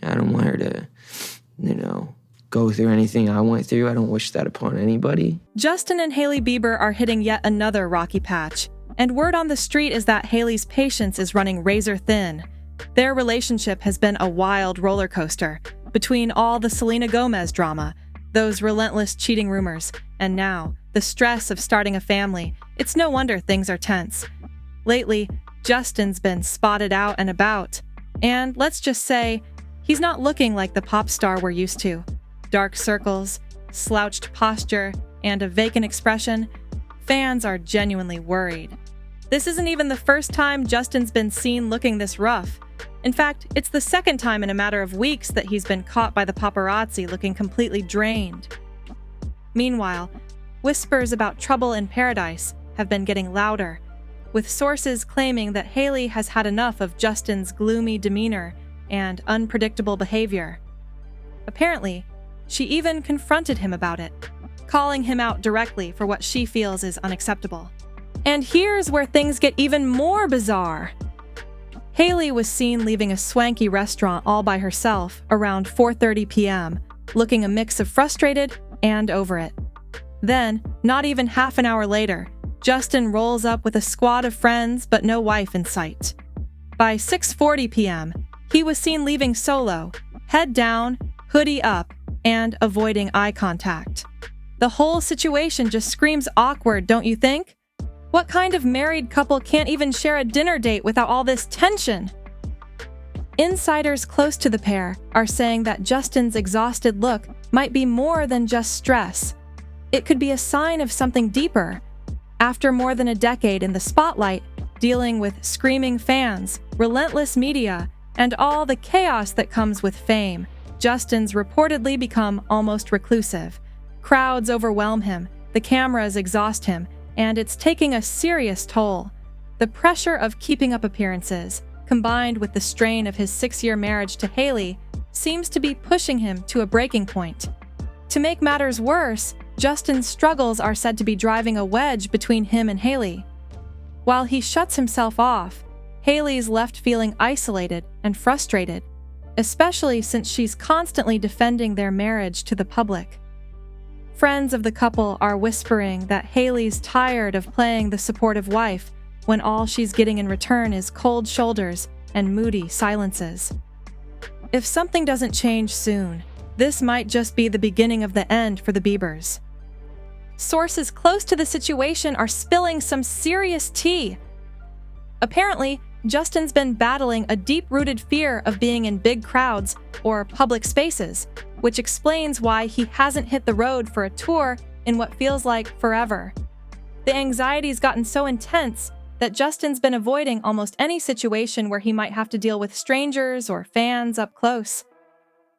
I don't want her to, go through anything I went through. I don't wish that upon anybody. Justin and Hailey Bieber are hitting yet another rocky patch, and word on the street is that Hailey's patience is running razor thin. Their relationship has been a wild roller coaster, between all the Selena Gomez drama, those relentless cheating rumors, and now the stress of starting a family. It's no wonder things are tense. Lately, Justin's been spotted out and about, and let's just say, he's not looking like the pop star we're used to. Dark circles, slouched posture, and a vacant expression. Fans are genuinely worried. This isn't even the first time Justin's been seen looking this rough. In fact, it's the second time in a matter of weeks that he's been caught by the paparazzi looking completely drained. Meanwhile, whispers about trouble in paradise have been getting louder, with sources claiming that Hailey has had enough of Justin's gloomy demeanor and unpredictable behavior. Apparently, she even confronted him about it, calling him out directly for what she feels is unacceptable. And here's where things get even more bizarre. Hailey was seen leaving a swanky restaurant all by herself around 4:30 p.m., looking a mix of frustrated and over it. Then, not even half an hour later, Justin rolls up with a squad of friends but no wife in sight. By 6:40 p.m., he was seen leaving solo, head down, hoodie up, and avoiding eye contact. The whole situation just screams awkward, don't you think? What kind of married couple can't even share a dinner date without all this tension? Insiders close to the pair are saying that Justin's exhausted look might be more than just stress. It could be a sign of something deeper. After more than a decade in the spotlight, dealing with screaming fans, relentless media, and all the chaos that comes with fame, Justin's reportedly become almost reclusive. Crowds overwhelm him, the cameras exhaust him, and it's taking a serious toll. The pressure of keeping up appearances, combined with the strain of his 6-year marriage to Hailey, seems to be pushing him to a breaking point. To make matters worse, Justin's struggles are said to be driving a wedge between him and Hailey. While he shuts himself off, Hailey's left feeling isolated and frustrated, especially since she's constantly defending their marriage to the public. Friends of the couple are whispering that Hailey's tired of playing the supportive wife when all she's getting in return is cold shoulders and moody silences. If something doesn't change soon, this might just be the beginning of the end for the Biebers. Sources close to the situation are spilling some serious tea. Apparently, Justin's been battling a deep-rooted fear of being in big crowds or public spaces, which explains why he hasn't hit the road for a tour in what feels like forever. The anxiety's gotten so intense that Justin's been avoiding almost any situation where he might have to deal with strangers or fans up close.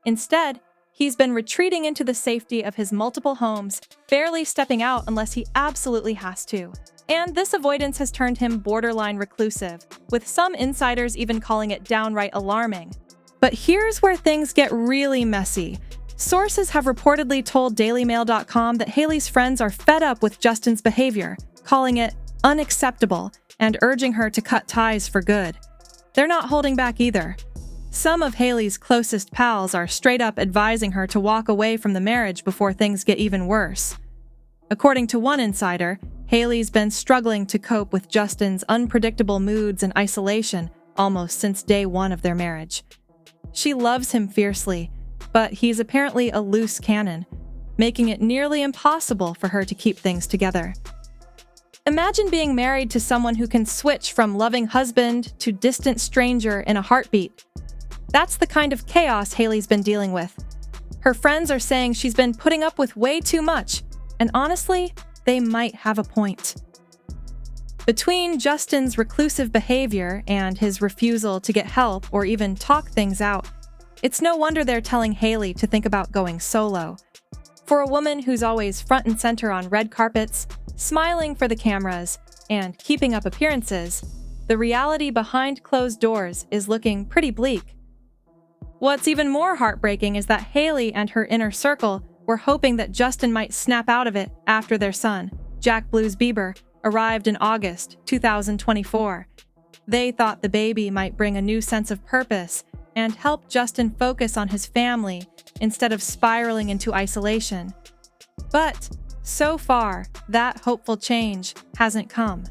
Instead, he's been retreating into the safety of his multiple homes, barely stepping out unless he absolutely has to. And this avoidance has turned him borderline reclusive, with some insiders even calling it downright alarming. But here's where things get really messy. Sources have reportedly told DailyMail.com that Hailey's friends are fed up with Justin's behavior, calling it unacceptable, and urging her to cut ties for good. They're not holding back either. Some of Hailey's closest pals are straight up advising her to walk away from the marriage before things get even worse. According to one insider, Hailey's been struggling to cope with Justin's unpredictable moods and isolation almost since day one of their marriage. She loves him fiercely, but he's apparently a loose cannon, making it nearly impossible for her to keep things together. Imagine being married to someone who can switch from loving husband to distant stranger in a heartbeat. That's the kind of chaos Hailey's been dealing with. Her friends are saying she's been putting up with way too much, and honestly, they might have a point. Between Justin's reclusive behavior and his refusal to get help or even talk things out, it's no wonder they're telling Hailey to think about going solo. For a woman who's always front and center on red carpets, smiling for the cameras, and keeping up appearances, the reality behind closed doors is looking pretty bleak. What's even more heartbreaking is that Hailey and her inner circle were hoping that Justin might snap out of it after their son, Jack Blues Bieber, arrived in August 2024. They thought the baby might bring a new sense of purpose and help Justin focus on his family instead of spiraling into isolation. But so far, that hopeful change hasn't come.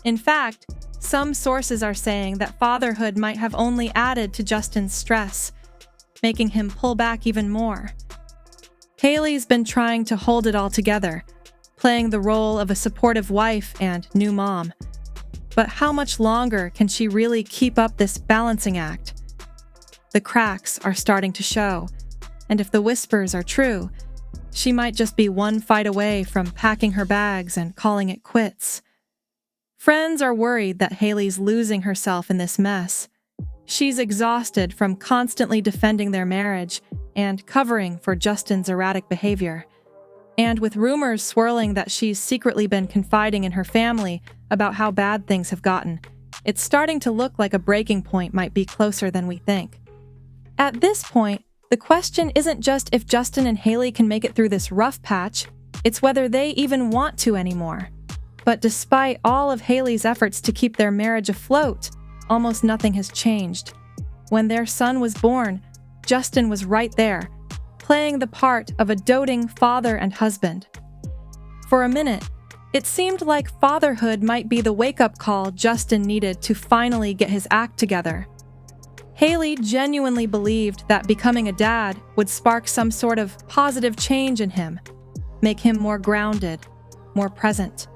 In fact, some sources are saying that fatherhood might have only added to Justin's stress, making him pull back even more. Hailey's been trying to hold it all together, playing the role of a supportive wife and new mom. But how much longer can she really keep up this balancing act? The cracks are starting to show, and if the whispers are true, she might just be one fight away from packing her bags and calling it quits. Friends are worried that Hailey's losing herself in this mess. She's exhausted from constantly defending their marriage and covering for Justin's erratic behavior. And with rumors swirling that she's secretly been confiding in her family about how bad things have gotten, it's starting to look like a breaking point might be closer than we think. At this point, the question isn't just if Justin and Hailey can make it through this rough patch, it's whether they even want to anymore. But despite all of Hailey's efforts to keep their marriage afloat, almost nothing has changed. When their son was born, Justin was right there, playing the part of a doting father and husband. For a minute, it seemed like fatherhood might be the wake-up call Justin needed to finally get his act together. Hailey genuinely believed that becoming a dad would spark some sort of positive change in him, make him more grounded, more present.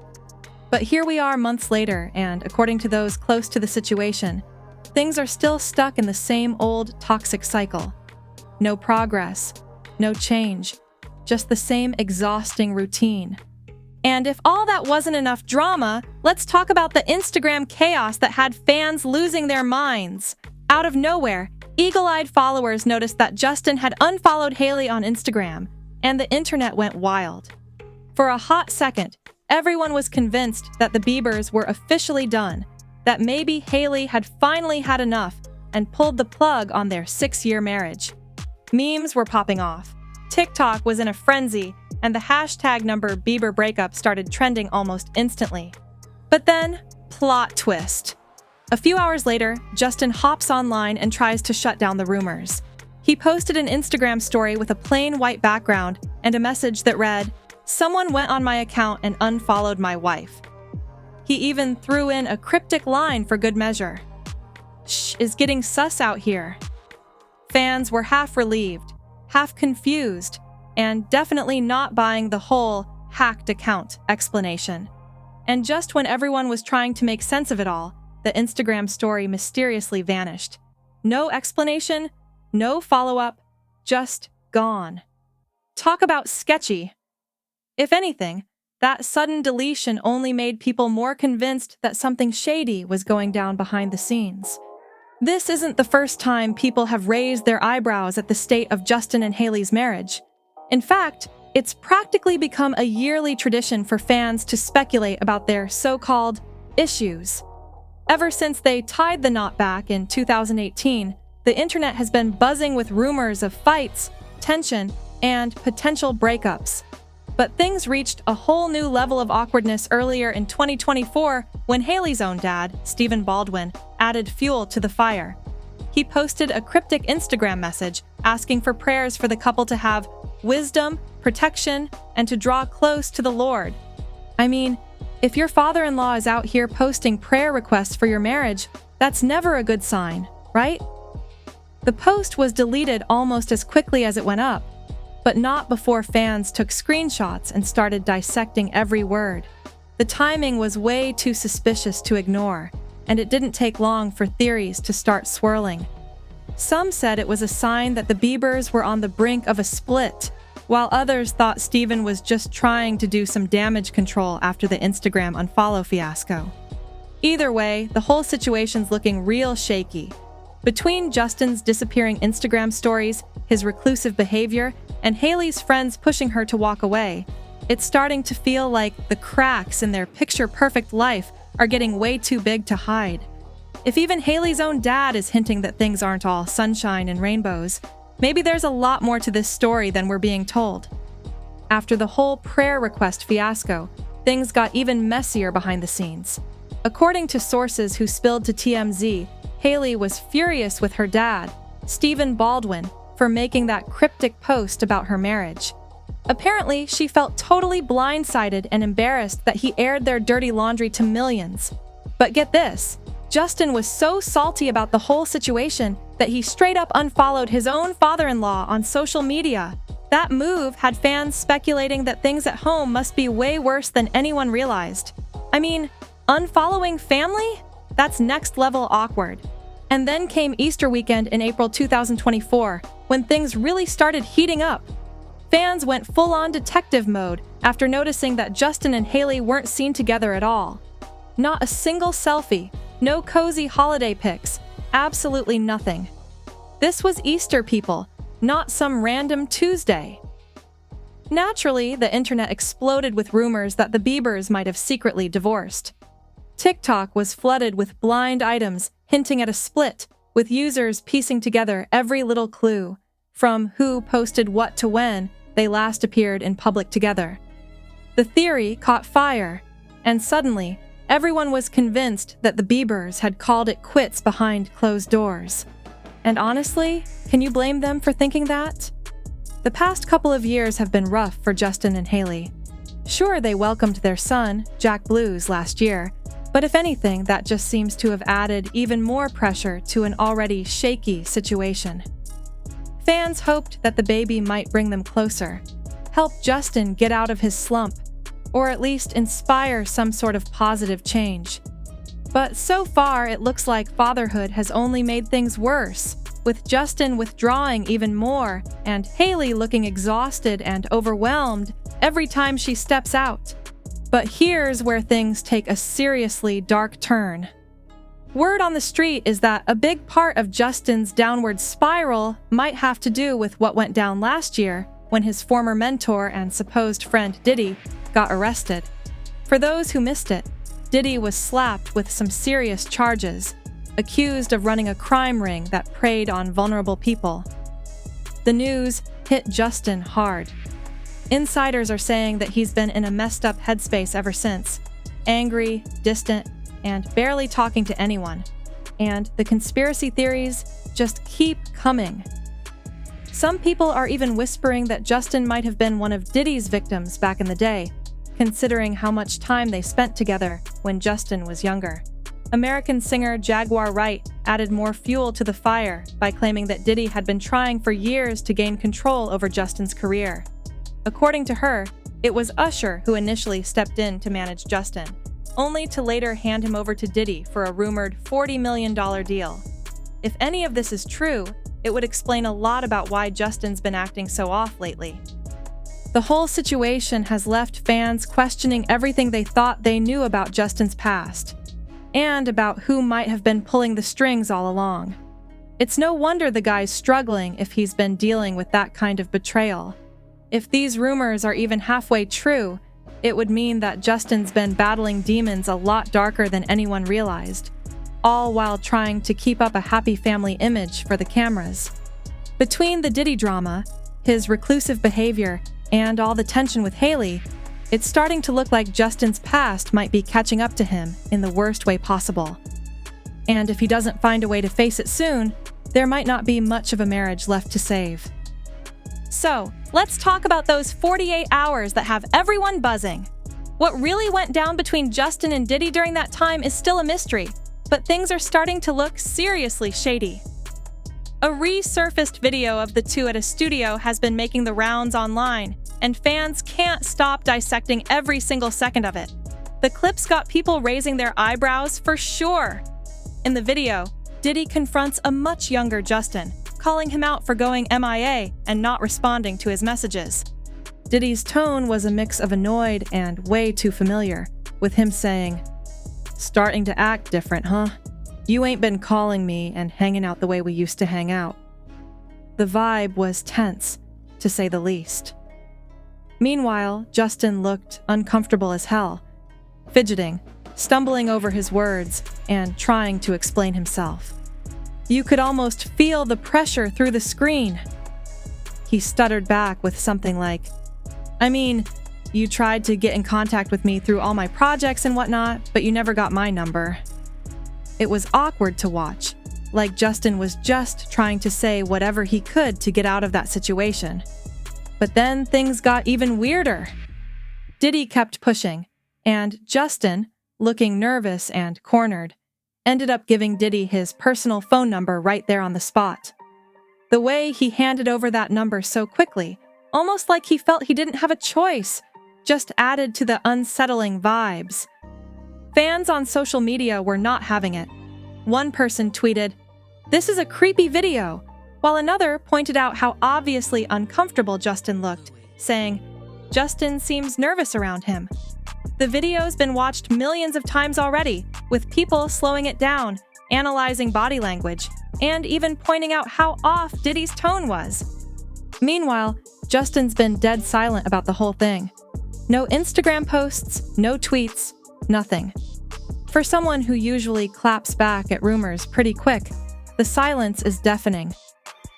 But here we are months later, and according to those close to the situation, things are still stuck in the same old toxic cycle. No progress, no change, just the same exhausting routine. And if all that wasn't enough drama, let's talk about the Instagram chaos that had fans losing their minds. Out of nowhere, eagle-eyed followers noticed that Justin had unfollowed Hailey on Instagram, and the internet went wild. For a hot second, everyone was convinced that the Biebers were officially done, that maybe Hailey had finally had enough and pulled the plug on their 6-year marriage. Memes were popping off. TikTok was in a frenzy, and the hashtag number Bieber breakup started trending almost instantly. But then, plot twist. A few hours later, Justin hops online and tries to shut down the rumors. He posted an Instagram story with a plain white background and a message that read, "Someone went on my account and unfollowed my wife." He even threw in a cryptic line for good measure. "Shh, is getting sus out here." Fans were half relieved, half confused, and definitely not buying the whole hacked account explanation. And just when everyone was trying to make sense of it all, the Instagram story mysteriously vanished. No explanation, no follow-up, just gone. Talk about sketchy. If anything, that sudden deletion only made people more convinced that something shady was going down behind the scenes. This isn't the first time people have raised their eyebrows at the state of Justin and Hailey's marriage. In fact, it's practically become a yearly tradition for fans to speculate about their so-called issues. Ever since they tied the knot back in 2018, the internet has been buzzing with rumors of fights, tension, and potential breakups. But things reached a whole new level of awkwardness earlier in 2024 when Hailey's own dad, Hailey Baldwin, added fuel to the fire. He posted a cryptic Instagram message asking for prayers for the couple to have wisdom, protection, and to draw close to the Lord. I mean, if your father-in-law is out here posting prayer requests for your marriage, that's never a good sign, right? The post was deleted almost as quickly as it went up, but not before fans took screenshots and started dissecting every word. The timing was way too suspicious to ignore, and it didn't take long for theories to start swirling. Some said it was a sign that the Biebers were on the brink of a split, while others thought Steven was just trying to do some damage control after the Instagram unfollow fiasco. Either way, the whole situation's looking real shaky. Between Justin's disappearing Instagram stories, his reclusive behavior, and Hailey's friends pushing her to walk away, it's starting to feel like the cracks in their picture-perfect life are getting way too big to hide. If even Hailey's own dad is hinting that things aren't all sunshine and rainbows, maybe there's a lot more to this story than we're being told. After the whole prayer request fiasco, things got even messier behind the scenes. According to sources who spilled to TMZ, Hailey was furious with her dad, Stephen Baldwin, for making that cryptic post about her marriage. Apparently, she felt totally blindsided and embarrassed that he aired their dirty laundry to millions. But get this, Justin was so salty about the whole situation that he straight up unfollowed his own father-in-law on social media. That move had fans speculating that things at home must be way worse than anyone realized. I mean, unfollowing family? That's next level awkward. And then came Easter weekend in April 2024, when things really started heating up. Fans went full-on detective mode after noticing that Justin and Hailey weren't seen together at all. Not a single selfie, no cozy holiday pics, absolutely nothing. This was Easter, people, not some random Tuesday. Naturally, the internet exploded with rumors that the Biebers might have secretly divorced. TikTok was flooded with blind items hinting at a split, with users piecing together every little clue, from who posted what to when they last appeared in public together. The theory caught fire, and suddenly, everyone was convinced that the Biebers had called it quits behind closed doors. And honestly, can you blame them for thinking that? The past couple of years have been rough for Justin and Hailey. Sure, they welcomed their son, Jack Blues, last year, but if anything, that just seems to have added even more pressure to an already shaky situation. Fans hoped that the baby might bring them closer, help Justin get out of his slump, or at least inspire some sort of positive change. But so far, it looks like fatherhood has only made things worse, with Justin withdrawing even more and Hailey looking exhausted and overwhelmed every time she steps out. But here's where things take a seriously dark turn. Word on the street is that a big part of Justin's downward spiral might have to do with what went down last year when his former mentor and supposed friend Diddy got arrested. For those who missed it, Diddy was slapped with some serious charges, accused of running a crime ring that preyed on vulnerable people. The news hit Justin hard. Insiders are saying that he's been in a messed up headspace ever since, angry, distant, and barely talking to anyone. And the conspiracy theories just keep coming. Some people are even whispering that Justin might have been one of Diddy's victims back in the day, considering how much time they spent together when Justin was younger. American singer Jaguar Wright added more fuel to the fire by claiming that Diddy had been trying for years to gain control over Justin's career. According to her, it was Usher who initially stepped in to manage Justin, only to later hand him over to Diddy for a rumored $40 million deal. If any of this is true, it would explain a lot about why Justin's been acting so off lately. The whole situation has left fans questioning everything they thought they knew about Justin's past, and about who might have been pulling the strings all along. It's no wonder the guy's struggling if he's been dealing with that kind of betrayal. If these rumors are even halfway true, it would mean that Justin's been battling demons a lot darker than anyone realized, all while trying to keep up a happy family image for the cameras. Between the Diddy drama, his reclusive behavior, and all the tension with Hailey, it's starting to look like Justin's past might be catching up to him in the worst way possible. And if he doesn't find a way to face it soon, there might not be much of a marriage left to save. So, let's talk about those 48 hours that have everyone buzzing. What really went down between Justin and Diddy during that time is still a mystery, but things are starting to look seriously shady. A resurfaced video of the two at a studio has been making the rounds online, and fans can't stop dissecting every single second of it. The clips got people raising their eyebrows for sure. In the video, Diddy confronts a much younger Justin, calling him out for going MIA and not responding to his messages. Diddy's tone was a mix of annoyed and way too familiar, with him saying, "Starting to act different, huh? You ain't been calling me and hanging out the way we used to hang out." The vibe was tense, to say the least. Meanwhile, Justin looked uncomfortable as hell, fidgeting, stumbling over his words, and trying to explain himself. You could almost feel the pressure through the screen. He stuttered back with something like, "I mean, you tried to get in contact with me through all my projects and whatnot, but you never got my number." It was awkward to watch, like Justin was just trying to say whatever he could to get out of that situation. But then things got even weirder. Diddy kept pushing, and Justin, looking nervous and cornered, ended up giving Diddy his personal phone number right there on the spot. The way he handed over that number so quickly, almost like he felt he didn't have a choice, just added to the unsettling vibes. Fans on social media were not having it. One person tweeted, "This is a creepy video," while another pointed out how obviously uncomfortable Justin looked, saying, "Justin seems nervous around him." The video's been watched millions of times already, with people slowing it down, analyzing body language, and even pointing out how off Diddy's tone was. Meanwhile, Justin's been dead silent about the whole thing. No Instagram posts, no tweets, nothing. For someone who usually claps back at rumors pretty quick, the silence is deafening.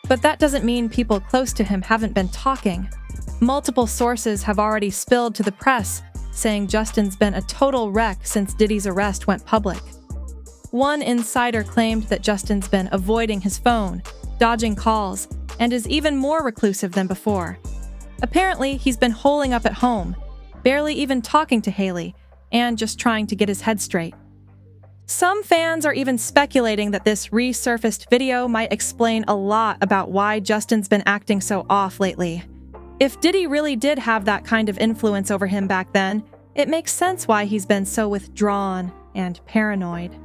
But that doesn't mean people close to him haven't been talking. Multiple sources have already spilled to the press, saying Justin's been a total wreck since Diddy's arrest went public. One insider claimed that Justin's been avoiding his phone, dodging calls, and is even more reclusive than before. Apparently, he's been holing up at home, barely even talking to Hailey, and just trying to get his head straight. Some fans are even speculating that this resurfaced video might explain a lot about why Justin's been acting so off lately. If Diddy really did have that kind of influence over him back then, it makes sense why he's been so withdrawn and paranoid.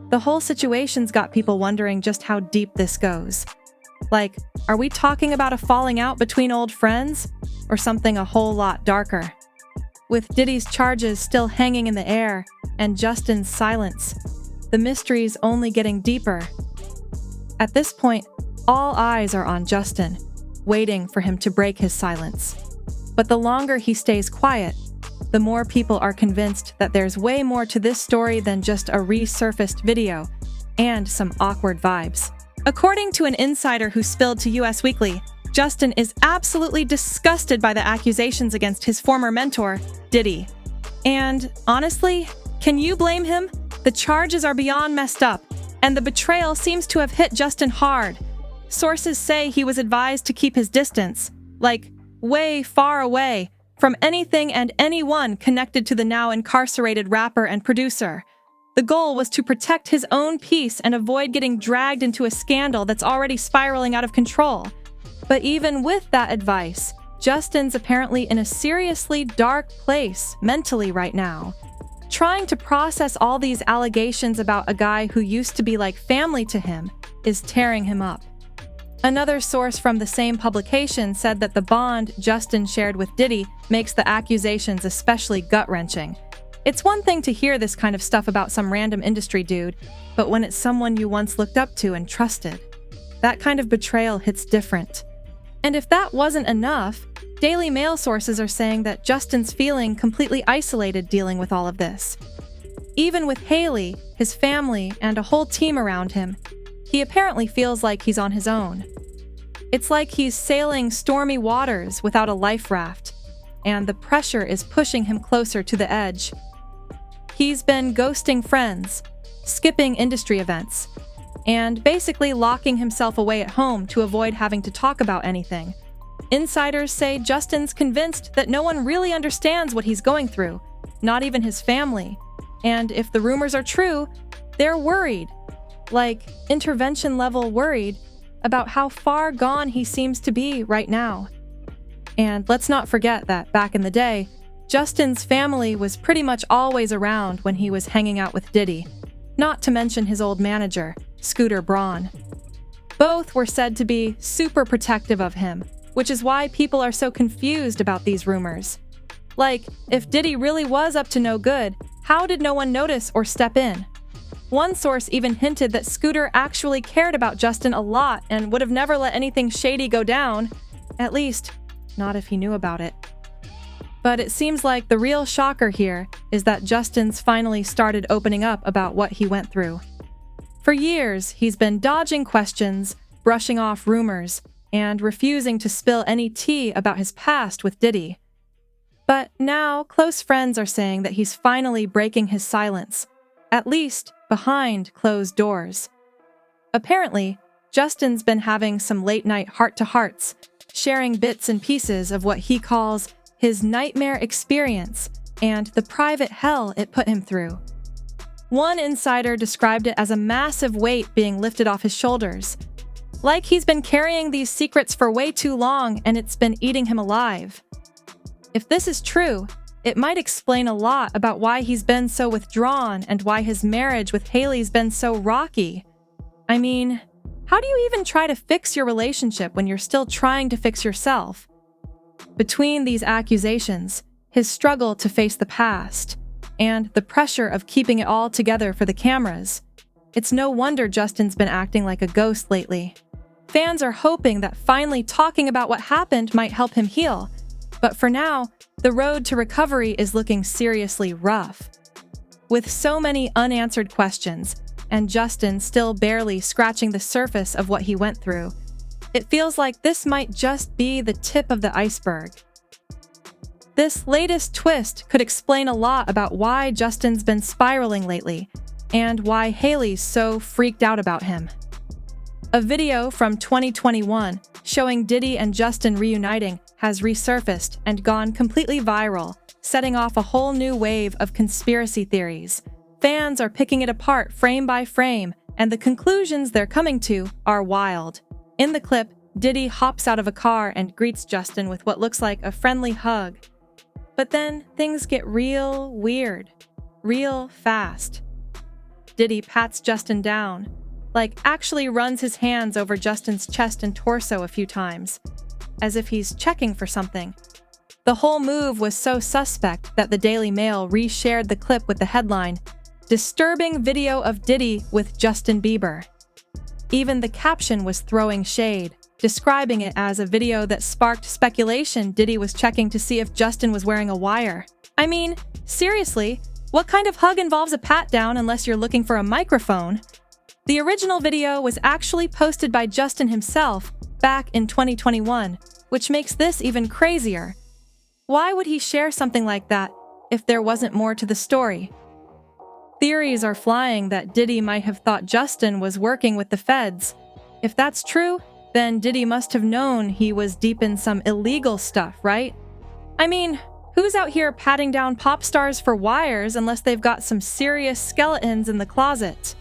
The whole situation's got people wondering just how deep this goes. Like, are we talking about a falling out between old friends? Or something a whole lot darker? With Diddy's charges still hanging in the air, and Justin's silence, the mystery's only getting deeper. At this point, all eyes are on Justin, waiting for him to break his silence. But the longer he stays quiet, the more people are convinced that there's way more to this story than just a resurfaced video and some awkward vibes. According to an insider who spilled to US Weekly, Justin is absolutely disgusted by the accusations against his former mentor, Diddy. And honestly, can you blame him? The charges are beyond messed up, and the betrayal seems to have hit Justin hard. Sources say he was advised to keep his distance, like way far away, from anything and anyone connected to the now incarcerated rapper and producer. The goal was to protect his own peace and avoid getting dragged into a scandal that's already spiraling out of control. But even with that advice, Justin's apparently in a seriously dark place mentally right now. Trying to process all these allegations about a guy who used to be like family to him is tearing him up. Another source from the same publication said that the bond Justin shared with Diddy makes the accusations especially gut-wrenching. It's one thing to hear this kind of stuff about some random industry dude, but when it's someone you once looked up to and trusted, that kind of betrayal hits different. And if that wasn't enough, Daily Mail sources are saying that Justin's feeling completely isolated dealing with all of this. Even with Hailey, his family, and a whole team around him, he apparently feels like he's on his own. It's like he's sailing stormy waters without a life raft, and the pressure is pushing him closer to the edge. He's been ghosting friends, skipping industry events, and basically locking himself away at home to avoid having to talk about anything. Insiders say Justin's convinced that no one really understands what he's going through, not even his family. And if the rumors are true, they're worried, like intervention-level worried, about how far gone he seems to be right now. And let's not forget that back in the day, Justin's family was pretty much always around when he was hanging out with Diddy, not to mention his old manager, Scooter Braun. Both were said to be super protective of him, which is why people are so confused about these rumors. Like, if Diddy really was up to no good, how did no one notice or step in? One source even hinted that Scooter actually cared about Justin a lot and would have never let anything shady go down, at least, not if he knew about it. But it seems like the real shocker here is that Justin's finally started opening up about what he went through. For years, he's been dodging questions, brushing off rumors, and refusing to spill any tea about his past with Diddy. But now, close friends are saying that he's finally breaking his silence, at least behind closed doors. Apparently, Justin's been having some late-night heart-to-hearts, sharing bits and pieces of what he calls his nightmare experience and the private hell it put him through. One insider described it as a massive weight being lifted off his shoulders, like he's been carrying these secrets for way too long and it's been eating him alive. If this is true, it might explain a lot about why he's been so withdrawn and why his marriage with Hailey's been so rocky. I mean, how do you even try to fix your relationship when you're still trying to fix yourself? Between these accusations, his struggle to face the past, and the pressure of keeping it all together for the cameras, it's no wonder Justin's been acting like a ghost lately. Fans are hoping that finally talking about what happened might help him heal, but for now, the road to recovery is looking seriously rough. With so many unanswered questions, and Justin still barely scratching the surface of what he went through, it feels like this might just be the tip of the iceberg. This latest twist could explain a lot about why Justin's been spiraling lately, and why Hailey's so freaked out about him. A video from 2021 showing Diddy and Justin reuniting has resurfaced and gone completely viral, setting off a whole new wave of conspiracy theories. Fans are picking it apart frame by frame, and the conclusions they're coming to are wild. In the clip, Diddy hops out of a car and greets Justin with what looks like a friendly hug. But then things get real weird, real fast. Diddy pats Justin down, like actually runs his hands over Justin's chest and torso a few times, as if he's checking for something. The whole move was so suspect that the Daily Mail reshared the clip with the headline, "Disturbing video of Diddy with Justin Bieber." Even the caption was throwing shade, describing it as a video that sparked speculation Diddy was checking to see if Justin was wearing a wire. I mean, seriously, what kind of hug involves a pat down unless you're looking for a microphone? The original video was actually posted by Justin himself back in 2021, which makes this even crazier. Why would he share something like that if there wasn't more to the story? Theories are flying that Diddy might have thought Justin was working with the feds. If that's true, then Diddy must have known he was deep in some illegal stuff, right? I mean, who's out here patting down pop stars for wires unless they've got some serious skeletons in the closet?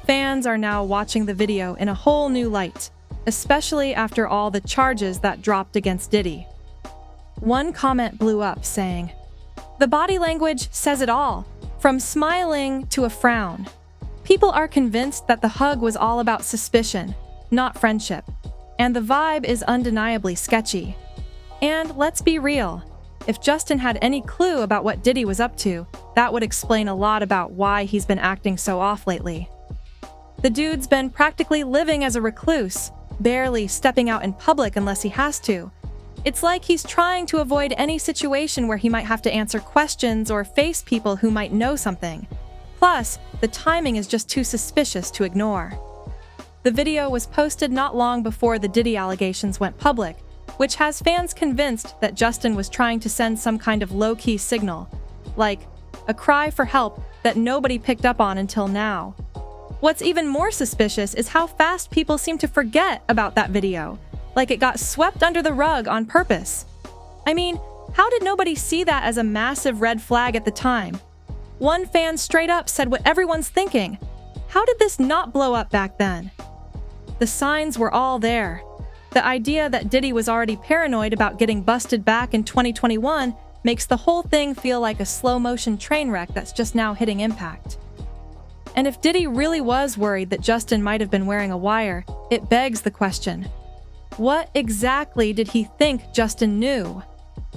Fans are now watching the video in a whole new light, especially after all the charges that dropped against Diddy. One comment blew up saying, "The body language says it all, from smiling to a frown. People are convinced that the hug was all about suspicion, not friendship, and the vibe is undeniably sketchy. And let's be real, if Justin had any clue about what Diddy was up to, that would explain a lot about why he's been acting so off lately. The dude's been practically living as a recluse, barely stepping out in public unless he has to. It's like he's trying to avoid any situation where he might have to answer questions or face people who might know something. Plus, the timing is just too suspicious to ignore." The video was posted not long before the Diddy allegations went public, which has fans convinced that Justin was trying to send some kind of low-key signal, like a cry for help that nobody picked up on until now. What's even more suspicious is how fast people seem to forget about that video, like it got swept under the rug on purpose. I mean, how did nobody see that as a massive red flag at the time? One fan straight up said what everyone's thinking. How did this not blow up back then? The signs were all there. The idea that Diddy was already paranoid about getting busted back in 2021 makes the whole thing feel like a slow-motion train wreck that's just now hitting impact. And if Diddy really was worried that Justin might have been wearing a wire, it begs the question, what exactly did he think Justin knew?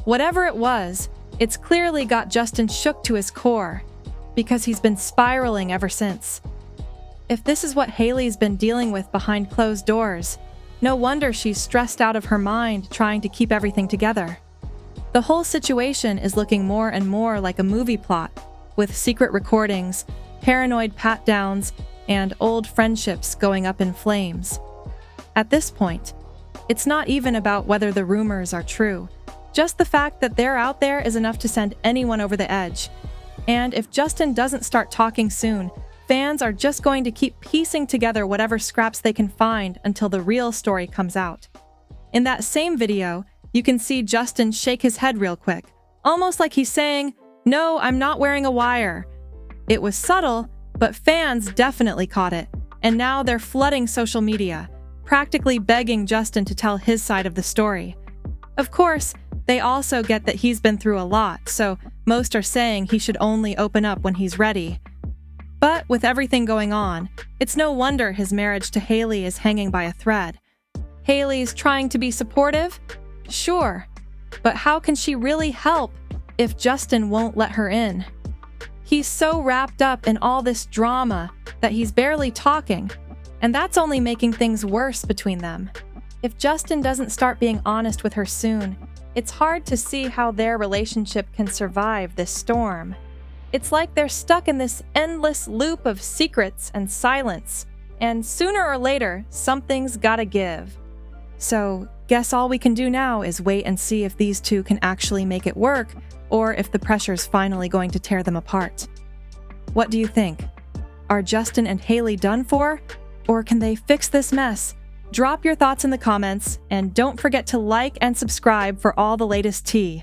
Whatever it was, it's clearly got Justin shook to his core, because he's been spiraling ever since. If this is what Hailey's been dealing with behind closed doors, no wonder she's stressed out of her mind trying to keep everything together. The whole situation is looking more and more like a movie plot, with secret recordings, paranoid pat-downs, and old friendships going up in flames. At this point, it's not even about whether the rumors are true. Just the fact that they're out there is enough to send anyone over the edge. And if Justin doesn't start talking soon, fans are just going to keep piecing together whatever scraps they can find until the real story comes out. In that same video, you can see Justin shake his head real quick, almost like he's saying, "No, I'm not wearing a wire." It was subtle, but fans definitely caught it, and now they're flooding social media, practically begging Justin to tell his side of the story. Of course, they also get that he's been through a lot, so most are saying he should only open up when he's ready. But with everything going on, it's no wonder his marriage to Hailey is hanging by a thread. Hailey's trying to be supportive? Sure. But how can she really help if Justin won't let her in? He's so wrapped up in all this drama that he's barely talking, and that's only making things worse between them. If Justin doesn't start being honest with her soon, it's hard to see how their relationship can survive this storm. It's like they're stuck in this endless loop of secrets and silence, and sooner or later, something's gotta give. So, guess all we can do now is wait and see if these two can actually make it work, or if the pressure's finally going to tear them apart. What do you think? Are Justin and Hailey done for? Or can they fix this mess? Drop your thoughts in the comments, and don't forget to like and subscribe for all the latest tea.